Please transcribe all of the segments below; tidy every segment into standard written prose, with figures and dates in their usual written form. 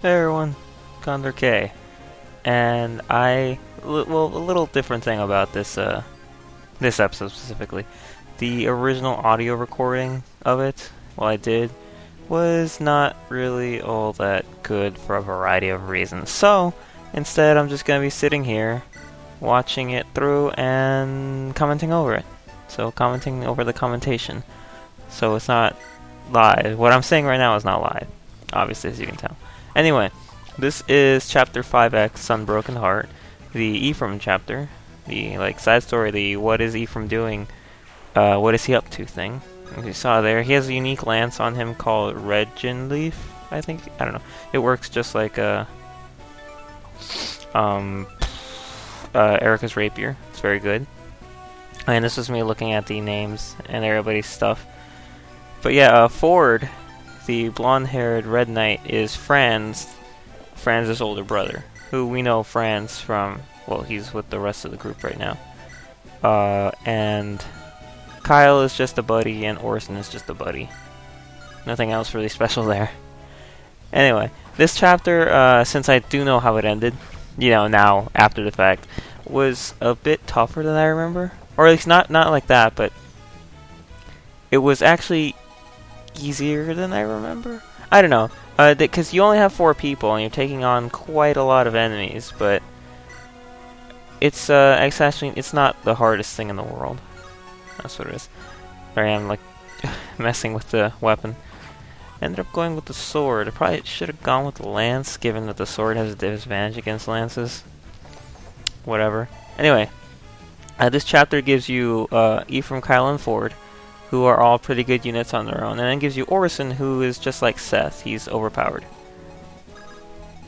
Hey everyone, Condor K, and well, a little different thing about this episode specifically. The original audio recording of it, well, I did, was not really all that good for a variety of reasons. So, instead, I'm just gonna be sitting here, watching it through and commenting over it. So, commenting over the commentation. So, it's not live. What I'm saying right now is not live, obviously, as you can tell. Anyway, this is Chapter 5X, Unbroken Heart, the Ephraim chapter, the side story, the what is Ephraim doing, what is he up to thing. As you saw there, he has a unique lance on him called Regin Leaf, I think. I don't know. It works just like Erica's rapier. It's very good. And this is me looking at the names and everybody's stuff. But yeah, Ford, the blonde-haired red knight, is Franz's older brother, who we know Franz from, well, he's with the rest of the group right now. And Kyle is just a buddy, and Orson is just a buddy. Nothing else really special there. Anyway, this chapter, since I do know how it ended, now, after the fact, was a bit tougher than I remember. Or at least not like that, but it was actually easier than I remember. I don't know, because you only have 4 people and you're taking on quite a lot of enemies, but it's actually it's not the hardest thing in the world. That's what it is. There I am, messing with the weapon. Ended up going with the sword. I probably should have gone with the lance, given that the sword has a disadvantage against lances. Whatever. Anyway, this chapter gives you Ephraim, Kyle, and Ford, who are all pretty good units on their own, and then gives you Orson, who is just like Seth. He's overpowered,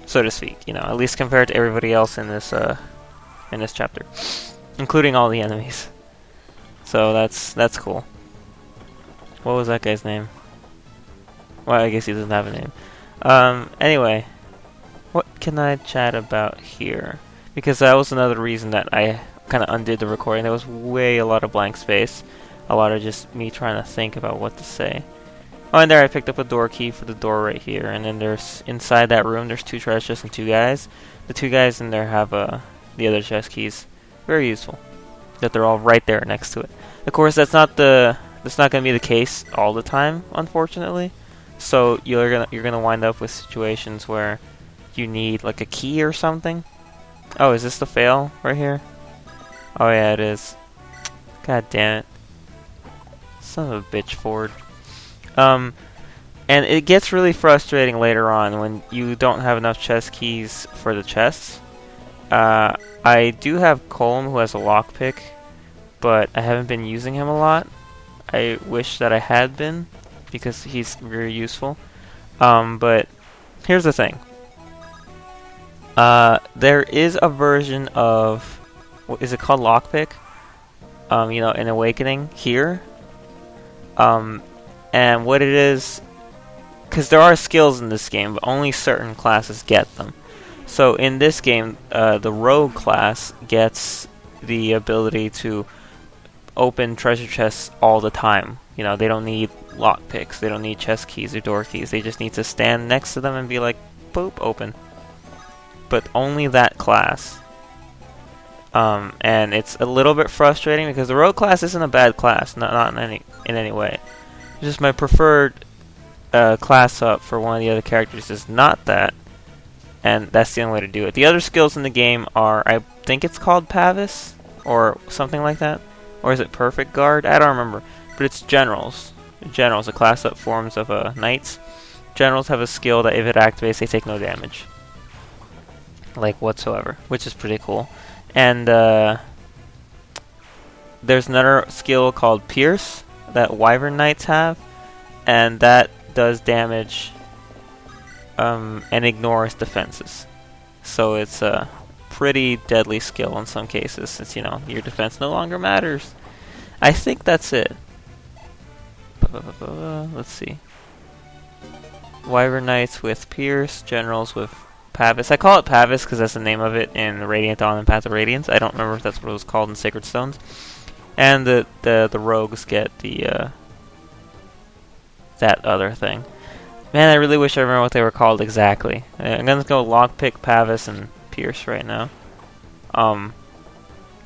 so to speak. At least compared to everybody else in this chapter, including all the enemies. So that's cool. What was that guy's name? Well, I guess he doesn't have a name. Anyway, what can I chat about here? Because that was another reason that I kind of undid the recording. There was a lot of blank space. A lot of just me trying to think about what to say. Oh, and there I picked up a door key for the door right here. And then there's, inside that room, there's 2 treasure chests and 2 guys. The 2 guys in there have the other chest keys. Very useful. That they're all right there next to it. Of course, that's not going to be the case all the time, unfortunately. So you're gonna wind up with situations where you need like a key or something. Oh, is this the fail right here? Oh yeah, it is. God damn it. Son of a bitch, Ford. And it gets really frustrating later on when you don't have enough chest keys for the chests. I do have Colm, who has a lockpick, but I haven't been using him a lot. I wish that I had been, because he's very useful. But here's the thing. There is a version of, what is it called, lockpick? In Awakening here. And what it is, because there are skills in this game, but only certain classes get them. So in this game, the rogue class gets the ability to open treasure chests all the time. They don't need lockpicks, they don't need chest keys or door keys, they just need to stand next to them and be like, boop, open. But only that class. And it's a little bit frustrating because the rogue class isn't a bad class, not in any way. It's just my preferred class up for one of the other characters is not that, and that's the only way to do it. The other skills in the game are, I think it's called Pavis, or something like that, or is it Perfect Guard? I don't remember, but it's Generals. Generals, a class up forms of Knights. Generals have a skill that if it activates, they take no damage, whatsoever, which is pretty cool. And there's another skill called Pierce that Wyvern Knights have, and that does damage and ignores defenses. So it's a pretty deadly skill in some cases, since your defense no longer matters. I think that's it. Let's see. Wyvern Knights with Pierce, Generals with Pavis. I call it Pavis because that's the name of it in Radiant Dawn and Path of Radiance. I don't remember if that's what it was called in Sacred Stones. And the rogues get the that other thing. Man, I really wish I remember what they were called exactly. I'm gonna go Lockpick, Pavis, and Pierce right now.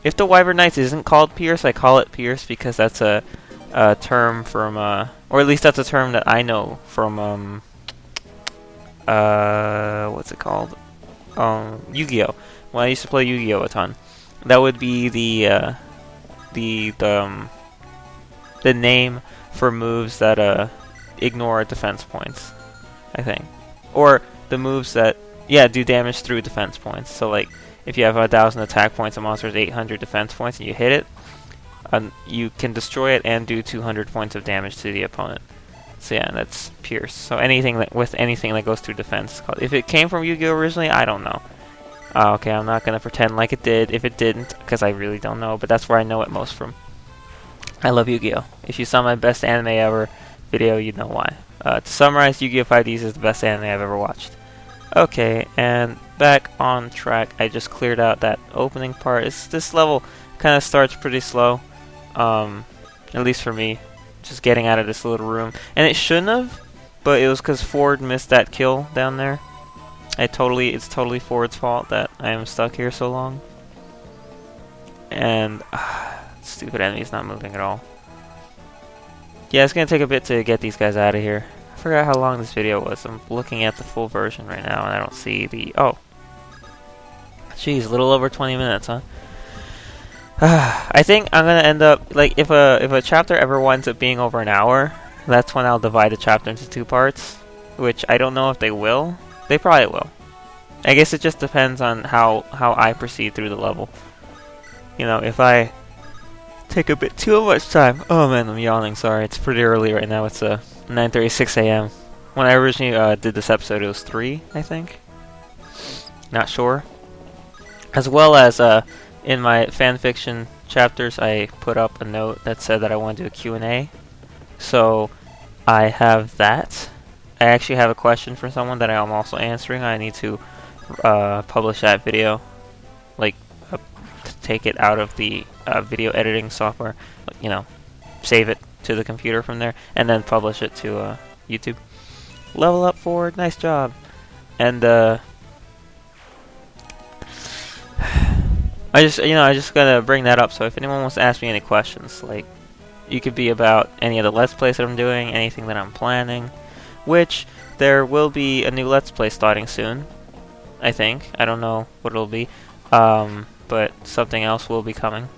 If the Wyvern Knights isn't called Pierce, I call it Pierce because that's a term from, or at least that's a term that I know from, what's it called? Yu-Gi-Oh! When I used to play Yu-Gi-Oh! A ton. That would be the name for moves that, ignore defense points, I think. Or the moves that, yeah, do damage through defense points. So, like, if you have 1,000 attack points, a monster has 800 defense points, and you hit it, you can destroy it and do 200 points of damage to the opponent. So yeah, that's Pierce. So anything that goes through defense. If it came from Yu-Gi-Oh! Originally, I don't know. Okay, I'm not gonna pretend like it did if it didn't, because I really don't know. But that's where I know it most from. I love Yu-Gi-Oh! If you saw my best anime ever video, you'd know why. To summarize, Yu-Gi-Oh! 5Ds is the best anime I've ever watched. Okay, and back on track. I just cleared out that opening part. This level kind of starts pretty slow, at least for me. Just getting out of this little room, and it shouldn't have, but it was because Ford missed that kill down there. It's totally Ford's fault that I am stuck here so long. And stupid enemy's not moving at all. Yeah, it's gonna take a bit to get these guys out of here. I forgot how long this video was. I'm looking at the full version right now, and I don't see the... Oh. Jeez, a little over 20 minutes, huh? I think I'm gonna end up... Like, if a chapter ever winds up being over an hour, that's when I'll divide the chapter into 2 parts. Which I don't know if they will. They probably will. I guess it just depends on how I proceed through the level. You know, if I take a bit too much time... Oh man, I'm yawning, sorry. It's pretty early right now. It's 9:36 a.m. When I originally did this episode, it was 3, I think. Not sure. As well as in my fanfiction chapters, I put up a note that said that I want to do a Q&A. So I have that. I actually have a question for someone that I am also answering. I need to publish that video, like to take it out of the video editing software, you know, save it to the computer from there, and then publish it to YouTube. Level up, Ford, nice job. And I just gotta bring that up. So if anyone wants to ask me any questions, like, you could be about any of the Let's Plays that I'm doing, anything that I'm planning, which there will be a new Let's Play starting soon, I think. I don't know what it'll be, but something else will be coming.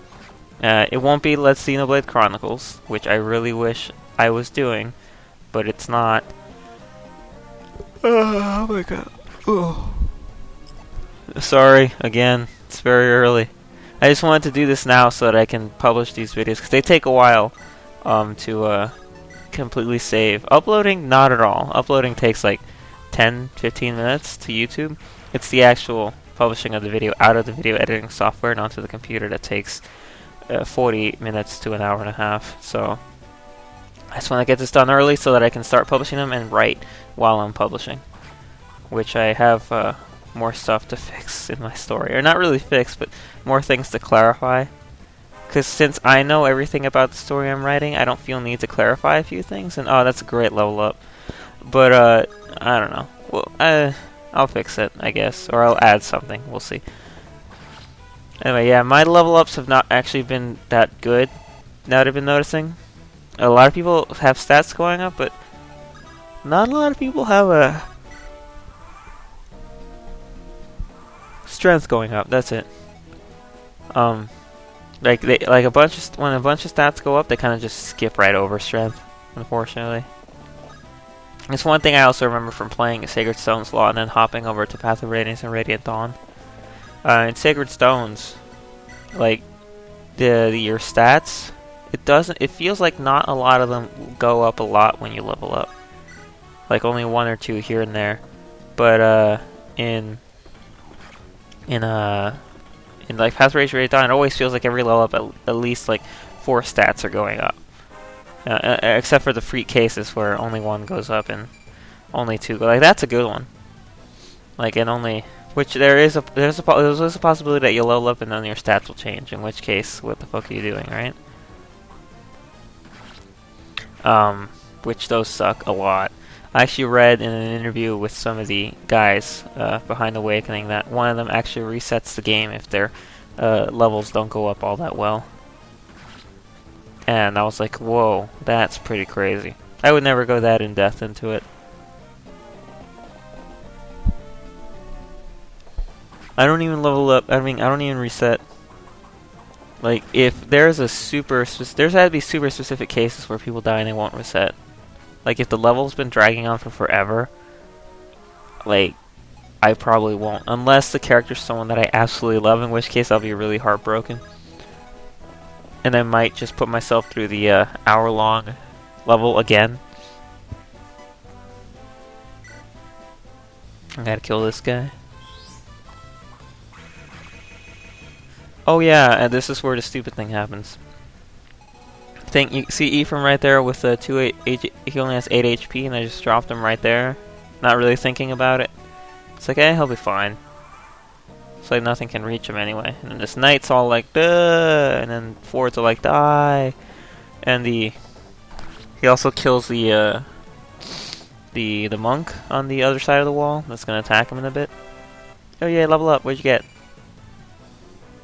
It won't be Let's Xenoblade Chronicles, which I really wish I was doing, but it's not. Oh my god. Oh. Sorry, again, it's very early. I just wanted to do this now so that I can publish these videos, because they take a while to completely save. Uploading, not at all. Uploading takes like 10-15 minutes to YouTube. It's the actual publishing of the video out of the video editing software and onto the computer that takes 40 minutes to an hour and a half. So I just want to get this done early so that I can start publishing them and write while I'm publishing, which I have more stuff to fix in my story. Or not really fix, but more things to clarify. Because since I know everything about the story I'm writing, I don't feel need to clarify a few things. And oh, that's a great level up. But I don't know. Well, I'll fix it, I guess, or I'll add something. We'll see. Anyway, yeah, my level ups have not actually been that good. Now that I've been noticing, a lot of people have stats going up, but not a lot of people have a strength going up. That's it. Like when a bunch of stats go up, they kind of just skip right over strength, unfortunately. It's one thing I also remember from playing Sacred Stones Law and then hopping over to Path of Radiance and Radiant Dawn. In Sacred Stones, like your stats, it feels like not a lot of them go up a lot when you level up. Like only 1 or 2 here and there. But in like Path of Radiance and Radiant Dawn, it always feels like every level up at least like 4 stats are going up. Except for the freak cases where only 1 goes up and only 2 go. Like that's a good one. Like and only, which there's a possibility that you'll level up and then your stats will change. In which case, what the fuck are you doing, right? Which those suck a lot. I actually read in an interview with some of the guys behind Awakening that one of them actually resets the game if their levels don't go up all that well. And I was like, whoa, that's pretty crazy. I would never go that in depth into it. I don't even level up. I mean, I don't even reset. Like, if there's a there's had to be super specific cases where people die and they won't reset. Like, if the level's been dragging on for forever, like, I probably won't. Unless the character's someone that I absolutely love, in which case I'll be really heartbroken. And I might just put myself through the hour-long level again. I gotta kill this guy. Oh yeah, and this is where the stupid thing happens. Think you see Ephraim right there with the 8, he only has 8 HP, and I just dropped him right there, not really thinking about it. It's like, he'll be fine. It's like nothing can reach him anyway. And then this knight's all like, duh, and then forwards are like, die. And he also kills the monk on the other side of the wall. That's gonna attack him in a bit. Oh yeah, level up. What'd you get?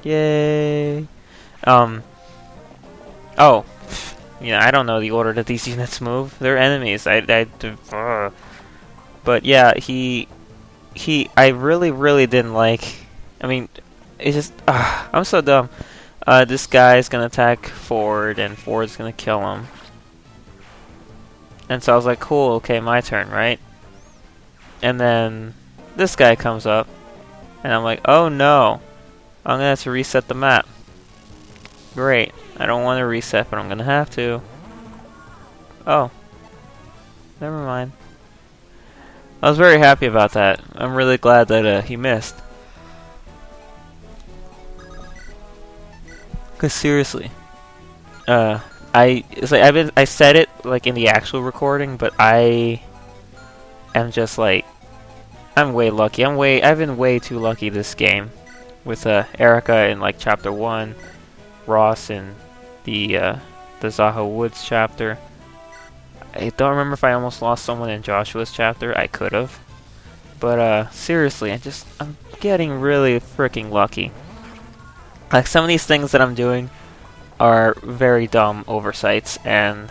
Yay. Oh, yeah, I don't know the order that these units move. They're enemies. But yeah, I really didn't like. I mean, it's just, I'm so dumb. This guy's gonna attack Ford, and Ford's gonna kill him. And so I was like, cool, okay, my turn, right? And then this guy comes up, and I'm like, oh no, I'm gonna have to reset the map. Great, I don't want to reset, but I'm gonna have to. Oh, never mind. I was very happy about that. I'm really glad that he missed. Cause seriously, I said it like in the actual recording, but I am just like, I'm way lucky. I've been way too lucky this game with Erica in like chapter 1, Ross in the Zaha Woods chapter. I don't remember if I almost lost someone in Joshua's chapter. I could have, but seriously, I'm getting really freaking lucky. Like, some of these things that I'm doing are very dumb oversights, and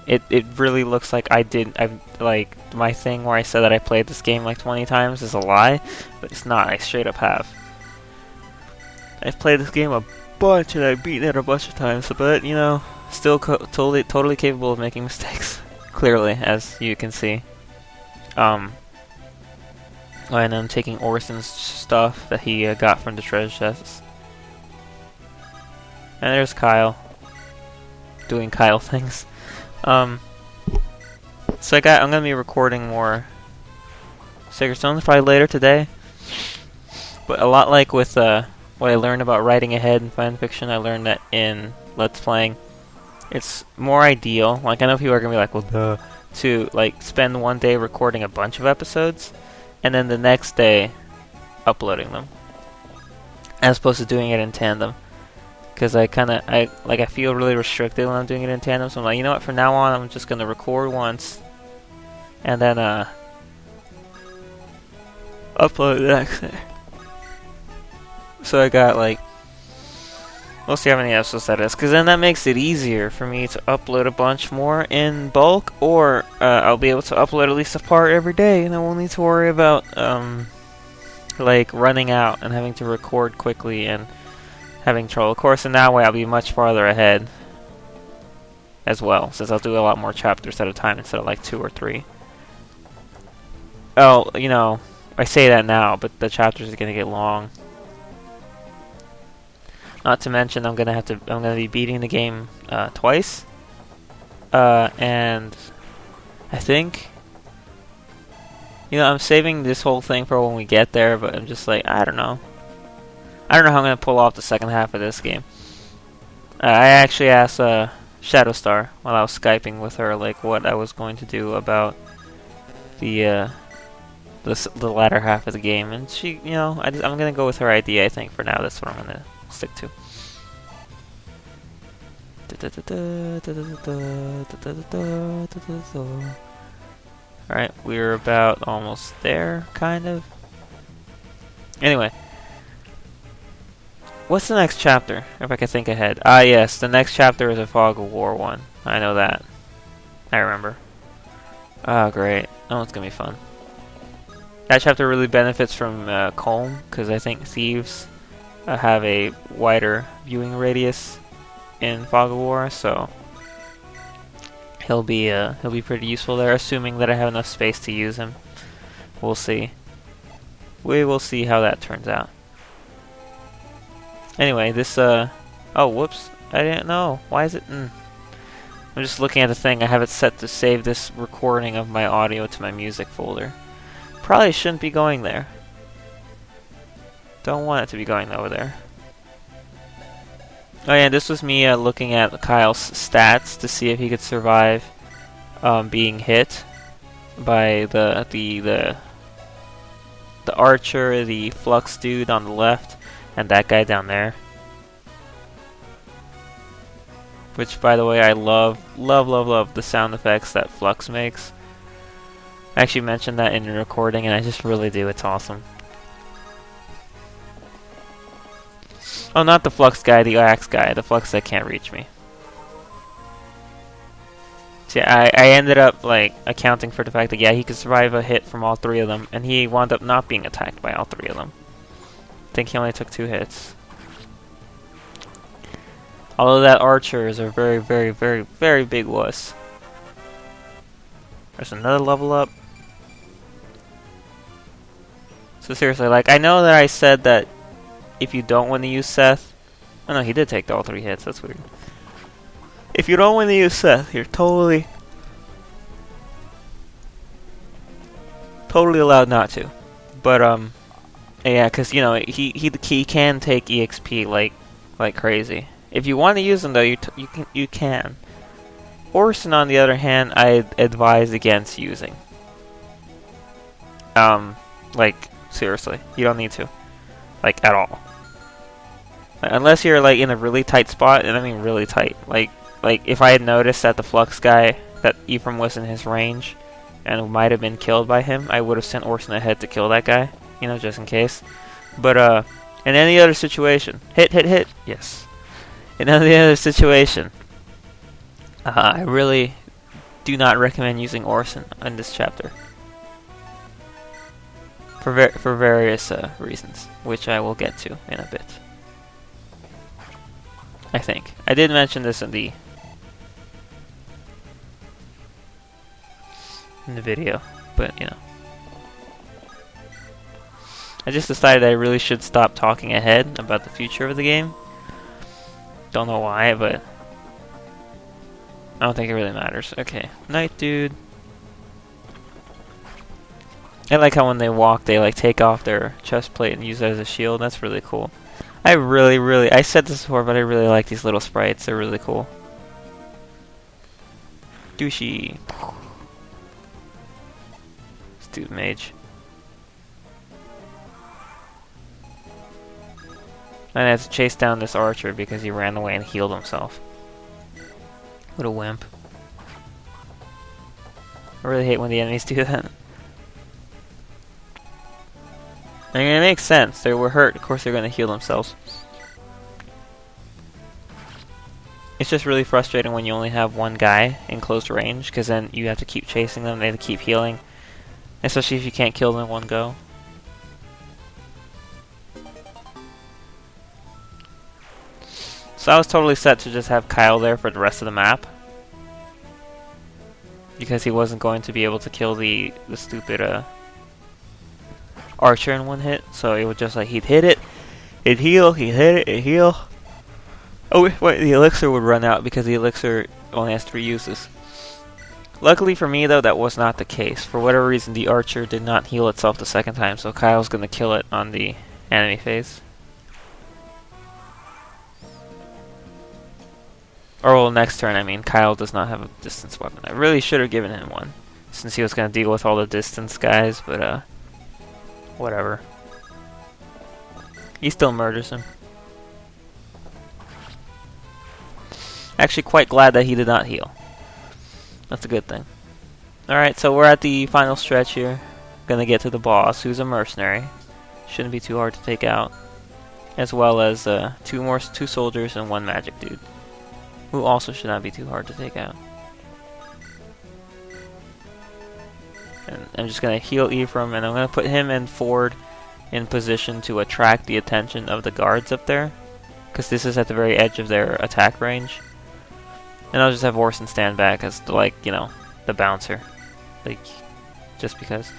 it really looks like like, my thing where I said that I played this game like 20 times is a lie, but it's not. I straight up have. I've played this game a bunch, and I've beaten it a bunch of times, but, you know, still totally capable of making mistakes, clearly, as you can see. And I'm taking Orson's stuff that he got from the treasure chests. And there's Kyle, doing Kyle things. So I'm gonna be recording more Sacred Stones probably later today. But a lot like with what I learned about writing ahead in fan fiction, I learned that in Let's Playing, it's more ideal. Like, I know people are gonna be like, well, duh, to like spend one day recording a bunch of episodes, and then the next day uploading them, as opposed to doing it in tandem. Because I feel really restricted when I'm doing it in tandem, so I'm like, you know what, from now on I'm just gonna record once and then upload the next day. So I got like, we'll see how many episodes that is, because then that makes it easier for me to upload a bunch more in bulk, or I'll be able to upload at least a part every day, and I won't need to worry about like running out and having to record quickly and having trouble. Of course, in that way I'll be much farther ahead as well, since I'll do a lot more chapters at a time instead of like 2 or 3. Oh, you know, I say that now, but the chapters are gonna get long. Not to mention, I'm gonna be beating the game twice, and I think, you know, I'm saving this whole thing for when we get there. But I'm just like, I don't know how I'm gonna pull off the second half of this game. I actually asked Shadowstar while I was Skyping with her, like, what I was going to do about the latter half of the game, and she, you know, I'm gonna go with her idea. I think for now, that's what I'm gonna stick to. Alright, we're about almost there, kind of. Anyway. What's the next chapter, if I can think ahead? Ah, yes, the next chapter is a Fog of War one. I know that. I remember. Oh, great. Oh, it's gonna be fun. That chapter really benefits from Colm, because I think thieves have a wider viewing radius in Fog of War, so he'll be pretty useful there, assuming that I have enough space to use him. We'll see. We will see how that turns out. Anyway, this, oh, whoops. I didn't know. Why is it, I'm just looking at the thing. I have it set to save this recording of my audio to my music folder. Probably shouldn't be going there. Don't want it to be going over there. Oh yeah, this was me looking at Kyle's stats to see if he could survive being hit by the archer, the flux dude on the left, and that guy down there. Which, by the way, I love the sound effects that Flux makes. I actually mentioned that in the recording, and I just really do. It's awesome. Oh, not the Flux guy, the axe guy. The Flux that can't reach me. See, I ended up, like, accounting for the fact that, yeah, he could survive a hit from all three of them, and he wound up not being attacked by all three of them. I think he only took 2 hits. Although that archer is a very big wuss. There's another level up. So seriously, like, I know that I said that if you don't want to use Seth... Oh no, he did take all 3 hits, that's weird. If you don't want to use Seth, you're totally allowed not to. But, yeah, because, you know, he can take EXP like crazy. If you want to use him, though, you can. Orson, on the other hand, I advise against using. Like, seriously, you don't need to. Like, at all. Unless you're, like, in a really tight spot, and I mean really tight. Like, if I had noticed that the Flux guy, that Ephraim was in his range, and might have been killed by him, I would have sent Orson ahead to kill that guy. You know, just in case. But, in any other situation, hit, yes. In any other situation, I really do not recommend using Orson in this chapter. For various reasons, which I will get to in a bit. I think. I did mention this in the video, but, you know. I just decided I really should stop talking ahead about the future of the game. Don't know why, but I don't think it really matters. Okay, night, dude. I like how when they walk, they like take off their chest plate and use it as a shield. That's really cool. I said this before, but I really like these little sprites. They're really cool. Douchey. Stupid mage. And I had to chase down this archer because he ran away and healed himself. What a wimp. I really hate when the enemies do that. I mean, it makes sense. They were hurt. Of course they're going to heal themselves. It's just really frustrating when you only have one guy in close range, because then you have to keep chasing them, they have to keep healing. Especially if you can't kill them in one go. So I was totally set to just have Kyle there for the rest of the map. Because he wasn't going to be able to kill the stupid archer in one hit. So it would just like, he'd hit it, it'd heal, he'd hit it, it'd heal. Oh wait, the elixir would run out because the elixir only has 3 uses. Luckily for me though, that was not the case. For whatever reason, the archer did not heal itself the second time, so Kyle's gonna kill it on the enemy phase. Or well, next turn, I mean, Kyle does not have a distance weapon. I really should have given him one, since he was gonna deal with all the distance guys, but whatever. He still murders him. Actually quite glad that he did not heal. That's a good thing. Alright, so we're at the final stretch here. Gonna get to the boss, who's a mercenary. Shouldn't be too hard to take out. As well as two soldiers and one magic dude, who also should not be too hard to take out. And I'm just gonna heal Ephraim, and I'm gonna put him and Ford in position to attract the attention of the guards up there, because this is at the very edge of their attack range. And I'll just have Orson stand back as the, like, you know, the bouncer, like, just because.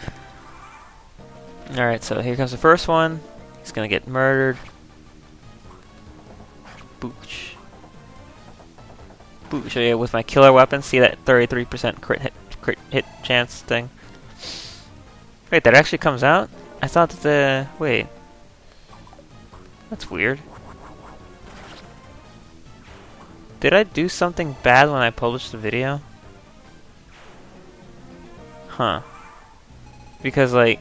Alright, so here comes the first one. He's gonna get murdered. Booch. Booch. So yeah, with my killer weapon, see that 33% crit hit chance thing? Wait, that actually comes out? I thought that the... Wait. That's weird. Did I do something bad when I published the video? Huh. Because, like,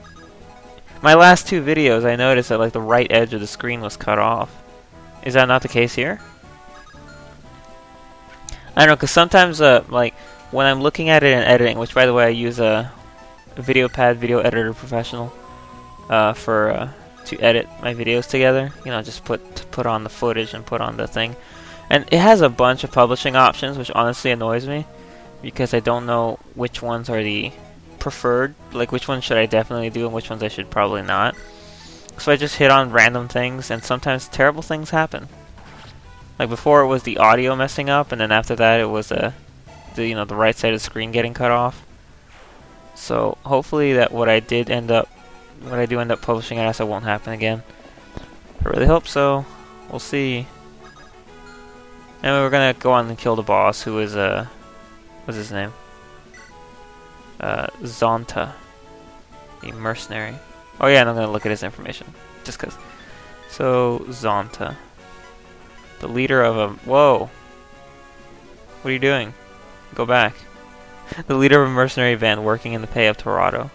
my last two videos, I noticed that, like, the right edge of the screen was cut off. Is that not the case here? I don't know, because sometimes, like, when I'm looking at it in editing, which, by the way, I use a VideoPad Video Editor Professional to edit my videos together. You know, just put on the footage and put on the thing. And it has a bunch of publishing options, which honestly annoys me, because I don't know which ones are the preferred, like which ones should I definitely do and which ones I should probably not. So I just hit on random things, and sometimes terrible things happen. Like before it was the audio messing up, and then after that it was the right side of the screen getting cut off. So hopefully that what I do end up publishing it as, it won't happen again. I really hope so. We'll see. And we're gonna go on and kill the boss, who is what's his name? Zonta, the mercenary. Oh yeah, and I'm gonna look at his information, just cause. So Zonta, the leader of a whoa. What are you doing? Go back. The leader of a mercenary band working in the pay of Torado.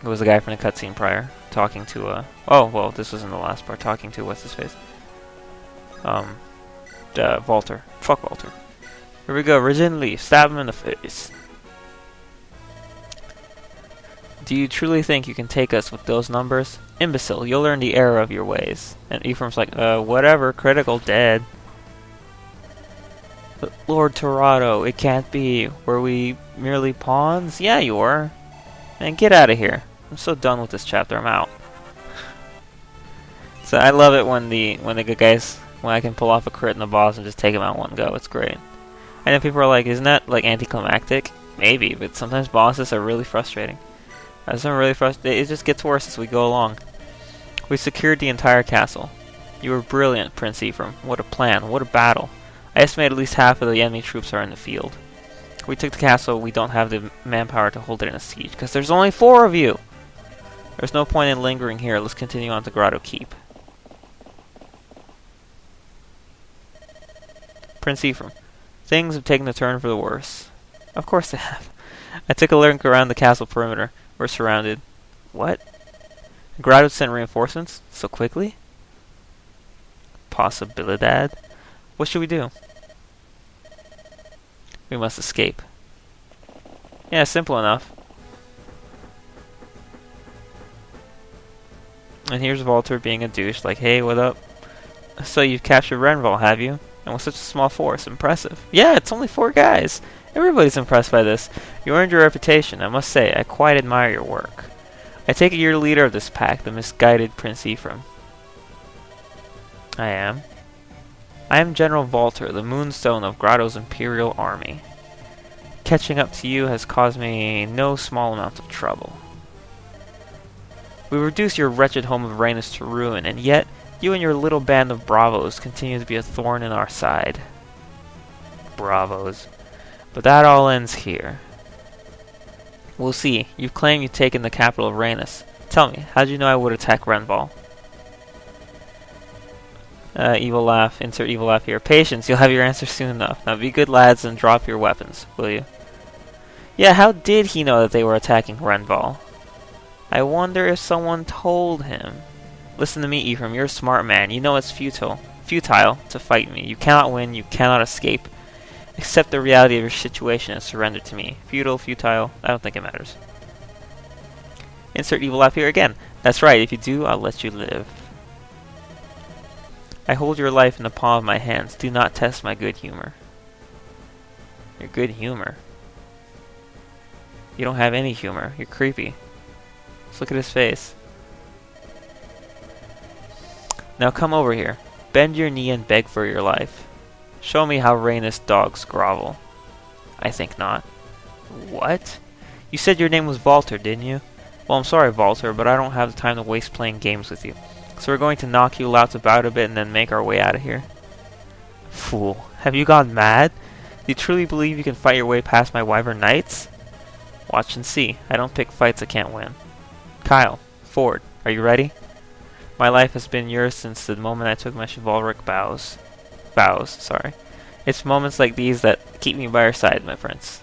It was the guy from the cutscene prior, talking to oh well, this was in the last part. Talking to what's his face? Walter. Fuck Walter. Here we go. Regin Lee. Stab him in the face. Do you truly think you can take us with those numbers? Imbecile, you'll learn the error of your ways. And Ephraim's like, whatever, critical, dead. But Lord Torado, it can't be. Were we merely pawns? Yeah, you were. Man, get out of here. I'm so done with this chapter, I'm out. So I love it when the good guys, when I can pull off a crit in the boss and just take him out in one go. It's great. I know people are like, isn't that like anticlimactic? Maybe, but sometimes bosses are really frustrating. It just gets worse as we go along. We secured the entire castle. You were brilliant, Prince Ephraim. What a plan, what a battle. I estimate at least half of the enemy troops are in the field. We took the castle, we don't have the manpower to hold it in a siege, because there's only 4 of you! There's no point in lingering here, let's continue on to Grotto Keep. Prince Ephraim, things have taken a turn for the worse. Of course they have. I took a look around the castle perimeter. We're surrounded. What? Grotto sent reinforcements? So quickly? Possibilidad? What should we do? We must escape. Yeah, simple enough. And here's Walter being a douche, like, hey, what up? So you've captured Renval, have you? And with such a small force, impressive. Yeah, it's only 4 guys. Everybody's impressed by this. You earned your reputation, I must say. I quite admire your work. I take it you're the leader of this pack, the misguided Prince Ephraim. I am. I am General Walter, the moonstone of Grotto's Imperial Army. Catching up to you has caused me no small amount of trouble. We reduced your wretched home of Rhaenus to ruin, and yet you and your little band of bravos continue to be a thorn in our side. Bravos. But that all ends here. We'll see. You claim you've taken the capital of Rhaenus. Tell me, how did you know I would attack Renval? Evil laugh. Insert evil laugh here. Patience, you'll have your answer soon enough. Now be good lads and drop your weapons, will you? Yeah, how did he know that they were attacking Renval? I wonder if someone told him. Listen to me, Ephraim. You're a smart man. You know it's futile to fight me. You cannot win. You cannot escape. Accept the reality of your situation and surrender to me. Futile, futile, I don't think it matters. Insert evil laugh here again. That's right, if you do, I'll let you live. I hold your life in the palm of my hands. Do not test my good humor. Your good humor? You don't have any humor. You're creepy. Let's look at his face. Now come over here. Bend your knee and beg for your life. Show me how Rainus dogs grovel. I think not. What? You said your name was Walter, didn't you? Well, I'm sorry, Walter, but I don't have the time to waste playing games with you. So we're going to knock you louts about a bit and then make our way out of here. Fool. Have you gone mad? Do you truly believe you can fight your way past my wyvern knights? Watch and see. I don't pick fights I can't win. Kyle, Ford, are you ready? My life has been yours since the moment I took my chivalric vows. It's moments like these that keep me by your side, my friends.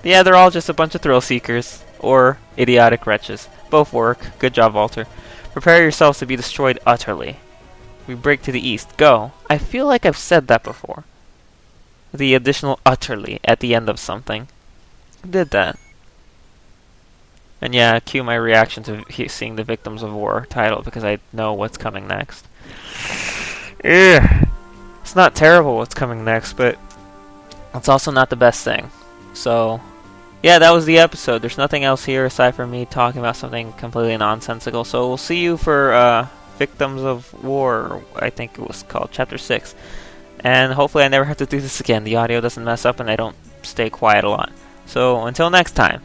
Yeah, they're all just a bunch of thrill seekers. Or idiotic wretches. Both work. Good job, Walter. Prepare yourselves to be destroyed utterly. We break to the east. Go. I feel like I've said that before. The additional utterly at the end of something. Who did that? And yeah, cue my reaction to seeing the Victims of War title because I know what's coming next. Ugh. It's not terrible what's coming next, but it's also not the best thing. So, yeah, that was the episode. There's nothing else here aside from me talking about something completely nonsensical. So we'll see you for Victims of War, I think it was called, Chapter 6. And hopefully I never have to do this again. The audio doesn't mess up and I don't stay quiet a lot. So until next time.